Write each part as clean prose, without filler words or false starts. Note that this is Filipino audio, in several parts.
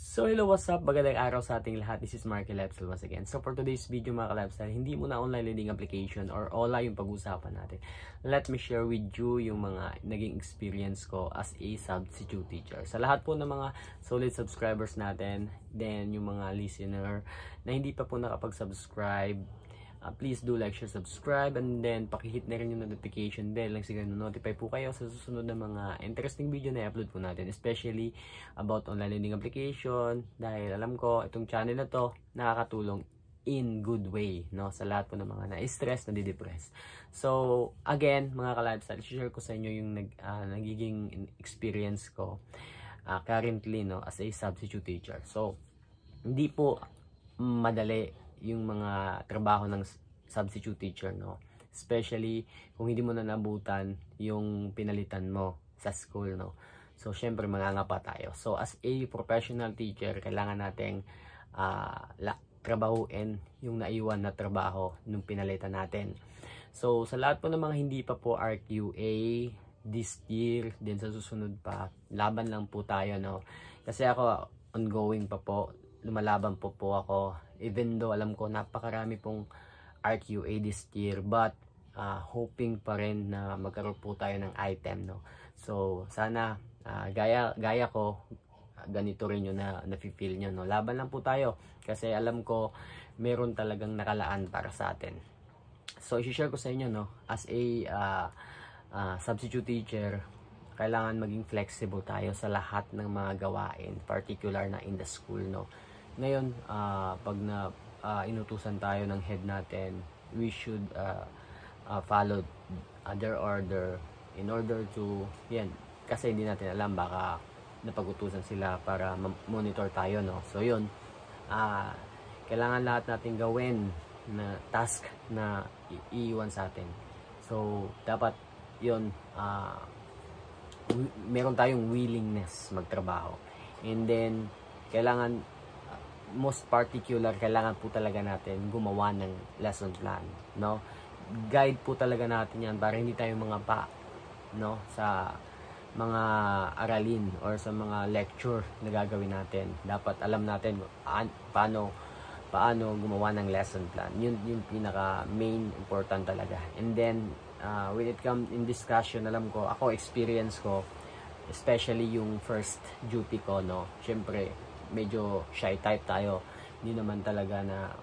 So hello, what's up? Magandang araw sa ating lahat. This is Marky Lepsel once again. So for today's video mga ka-Lepsel, hindi muna online learning application or OLA yung pag-usapan natin. Let me share with you yung mga naging experience ko as a substitute teacher. Sa lahat po ng mga solid subscribers natin, then yung mga listener na hindi pa po nakapag-subscribe, please do like, share, subscribe, and then pakihit na rin yung notification bell lang siguro notify po kayo sa susunod na mga interesting video na i-upload po natin, especially about online learning application, dahil alam ko itong channel na to nakakatulong in good way, no, sa lahat po ng mga na-stress, nadidepress. So again mga ka-lifestyle, share ko sa inyo yung nagiging experience ko currently, no, as a substitute teacher. So hindi po madali yung mga trabaho ng substitute teacher, no, especially kung hindi mo na nabutan yung pinalitan mo sa school, no. So syempre mangangapa tayo. So as a professional teacher, kailangan nating trabahuin yung naiwan na trabaho nung pinalitan natin. So sa lahat po ng mga hindi pa po RQA this year, din sa susunod pa, laban lang po tayo, no, kasi ako ongoing pa po, lumalaban po ako, even though alam ko napakarami pong RQA this year, but hoping pa rin na magkaroon po tayo ng item, no. So sana gaya ko, ganito rin yun na nafe-feel nyo, no. Laban lang po tayo kasi alam ko meron talagang nakalaan para sa atin. So i-share ko sa inyo, no, as a substitute teacher, kailangan maging flexible tayo sa lahat ng mga gawain, particular na in the school, no. Ngayon, pag inutusan tayo ng head natin, we should follow their order in order to, yan, kasi hindi natin alam, baka napag-utusan sila para monitor tayo, no. So yun, kailangan lahat natin gawin na task na iiwan sa atin. So dapat yun, meron tayong willingness magtrabaho, and then kailangan, most particular, kailangan po talaga natin gumawa ng lesson plan, no. Guide po talaga natin yan para hindi tayo mga no, sa mga aralin or sa mga lecture na gagawin natin. Dapat alam natin paano gumawa ng lesson plan. Yun yung pinaka main important talaga. And then when it comes in discussion, alam ko, ako experience ko, especially yung first duty ko, no, syempre medyo shy type tayo, hindi naman talaga na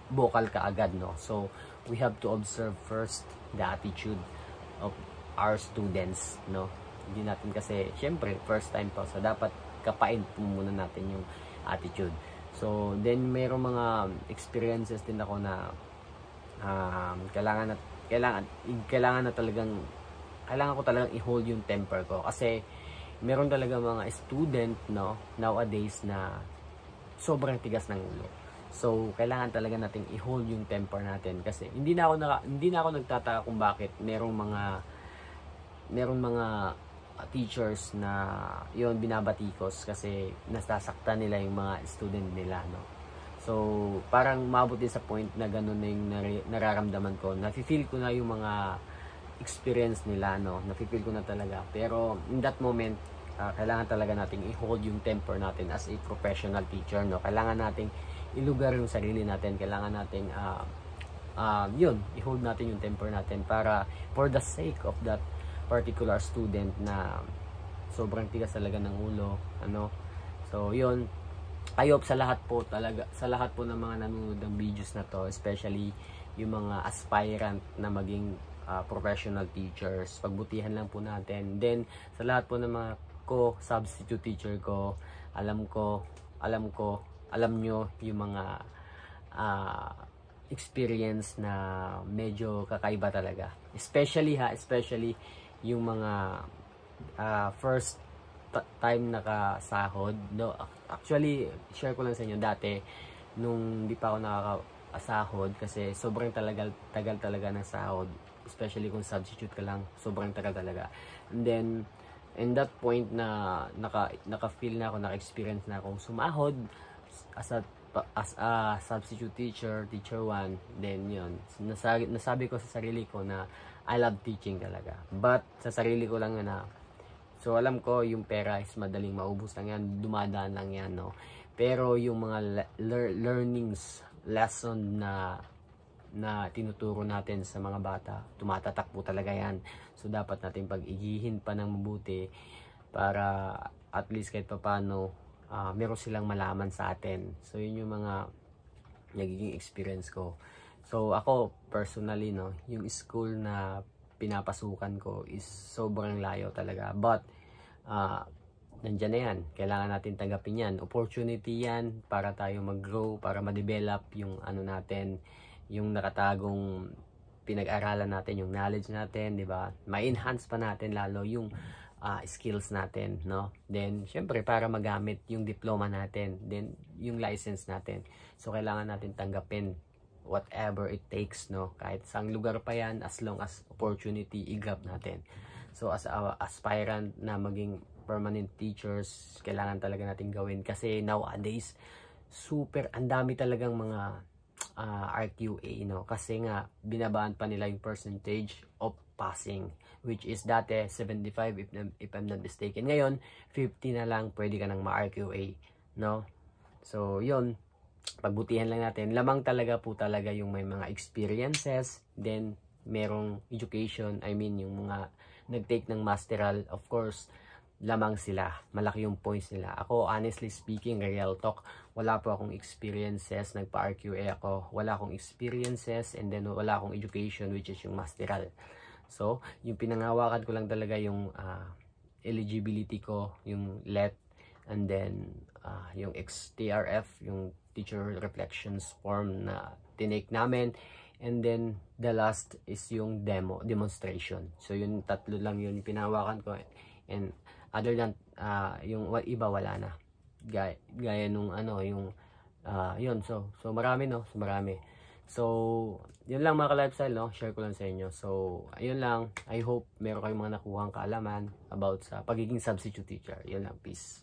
vocal ka agad, no. So we have to observe first the attitude of our students, no. Hindi natin, kasi syempre first time pa, so dapat kapain po muna natin yung attitude. So then mayroong mga experiences din ako na kailangan ko talagang i-hold yung temper ko, kasi meron talaga mga student, no, nowadays na sobrang tigas ng ulo. So kailangan talaga nating i-hold yung temper natin, kasi hindi na ako nagtataka kung bakit merong mga teachers na yon binabatikos kasi nasasaktan nila yung mga student nila, no. So parang maabot din sa point na ganun na yung nararamdaman ko. Nafi-feel ko na yung mga experience nila, no. Nafi-feel ko na talaga. Pero in that moment, kailangan talaga nating i-hold yung temper natin as a professional teacher, no. Kailangan nating ilugar yung sarili natin. Kailangan nating i-hold natin yung temper natin para for the sake of that particular student na sobrang tigas talaga ng ulo, ano. So yun, I hope sa lahat po ng mga nanonood ng videos na to, especially yung mga aspirant na maging professional teachers, pagbutihan lang po natin. Then sa lahat po ng mga substitute teacher ko, alam nyo yung mga experience na medyo kakaiba talaga, especially yung mga first time nakasahod, no. Actually share ko lang sa inyo, dati nung di pa ako nakakasahod, kasi sobrang tagal talaga ng sahod, especially kung substitute ka lang, sobrang tagal talaga. And then in that point na naka-feel na ako, naka-experience na akong sumahod as a substitute teacher 1, then yun, nasabi ko sa sarili ko na I love teaching talaga. But sa sarili ko lang na So alam ko yung pera is madaling maubos lang yan, dumadaan lang yan, no. Pero yung mga learnings, lesson na tinuturo natin sa mga bata, tumatatak po talaga yan. So dapat natin pag-igihin pa ng mabuti para at least kahit papaano meron silang malaman sa atin. So yun yung mga nagiging experience ko. So ako personally, no, yung school na pinapasukan ko is sobrang layo talaga. But nandyan na yan. Kailangan natin tanggapin yan. Opportunity yan para tayo mag-grow, para ma-develop yung ano natin, yung nakatagong pinag-aralan natin, yung knowledge natin, di ba? Ma-enhance pa natin lalo yung skills natin, no? Then, syempre, para magamit yung diploma natin, then yung license natin. So, kailangan natin tanggapin whatever it takes, no? Kahit saang lugar pa yan, as long as opportunity, i-grab natin. So, as a aspirant na maging permanent teachers, kailangan talaga natin gawin. Kasi nowadays, super, ang dami talagang mga RQA, no? Kasi nga, binabaan pa nila yung percentage of passing, which is dati 75 if I'm not mistaken. Ngayon, 50 na lang, pwede ka nang ma-RQA, no? So, yun, pagbutihan lang natin. Lamang talaga po talaga yung may mga experiences, then merong education, I mean, yung mga nag-take ng masteral, of course, lamang sila. Malaki yung points nila. Ako, honestly speaking, real talk, wala po akong experiences. Nagpa-RQA ako. Wala akong experiences and then wala akong education, which is yung masteral. So, yung pinangawakan ko lang talaga yung eligibility ko, yung LET, and then yung XTRF, yung Teacher Reflections Form na tinake namin. And then, the last is yung demonstration. So, yun tatlo lang yun pinahawakan ko. And other than yung iba wala na, gaya nung ano yung yun, so marami, no, so marami. So yun lang mga ka-lifestyle, no, share ko lang sa inyo. So ayun lang, I hope meron kayong mga nakuhang kaalaman about sa pagiging substitute teacher. Yun lang, peace.